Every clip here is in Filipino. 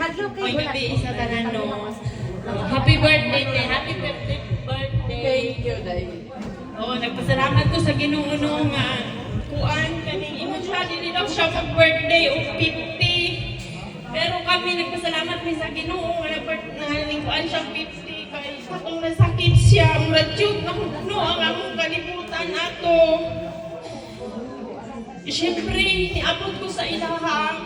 Oy, gabi isa tanan no. Happy birthday, te. Happy birthday. Thank you, Day. Oh, nagpasalamat ko sa Ginoo no nga kuan kaning imong siya dili daw siya mag-birthday o 50. Pero kami nagpasalamat mi sa Ginoo nga nagkuan siya 50 kay katong nasakit siya, murag jud nakuno ang among kalibutan nato. Siyempre, niabot ko sa ilaha.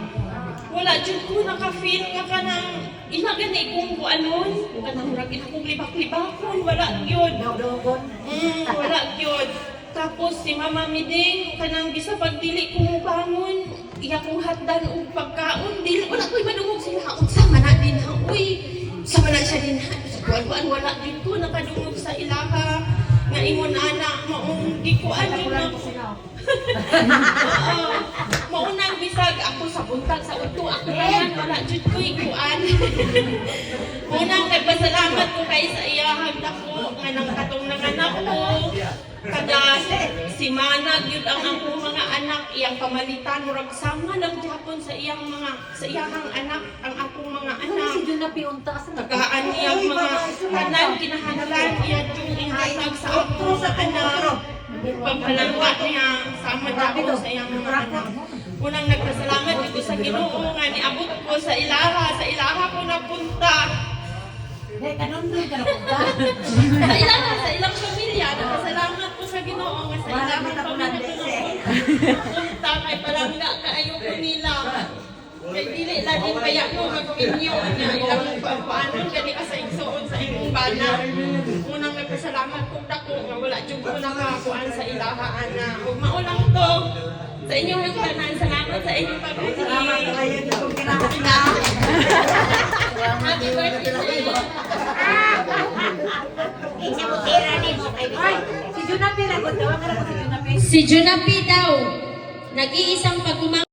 Wala jud ko naka-feel nga kanang ina gani kung kuanon, kanang murag ina kong libak-libakon, wala gyud. Wala gyud. Tapos si Mama Miding kanang bisa pagdili ko bangon, iya kong hatdan og pagkaon, dili wala ko'y madungog sila. Unsa man na din ha. Uy, sama na siya din ha. Kuan wala din ko nakadungog sa ilaha nga ingon ana maong gikuan yun na. Maunang bisag ako sa buntag sa uto ako naman wala jud ko'y kuan. Unang nagpasalamat ko kay sa iyahang dako nga nang katong nanganak ko. Kada si Manag yun ang akong mga anak iyang pamalitan murag sama lang gyapon sa iyahang anak ang akong mga anak. Si Junapi unta sa tagaan iyang mga tanan kinahanglan iya yung ihatag sa akong sa anak. Pagpalangwa niya sama gyapon sa iyang mga anak. Unang nagpasalamat dito sa Ginoo nga niabot ko sa ilaha ko napunta. Kanon doon ka napunta? Sa ilang pamilya, nagpasalamat ko sa Ginoo nga sa ilang pamilya ko napunta kay palangga kaayo ko nila. Kay dili laging kaya mo magpinyo niya ilang paano gani ka sa igsuon sa imong bana. Unang nagpasalamat ko dako nga wala jud ko nakakuan sa ilaha ana. Ug mao lang to. Sa inyong nagtanan, salamat sa inyong pag-ibig. Salamat kayo kung kinakailangan. Happy birthday sa iyo. Si Junapi, nagod daw. Ang si Junapi. Si Junapi daw, nag-iisang pagkumang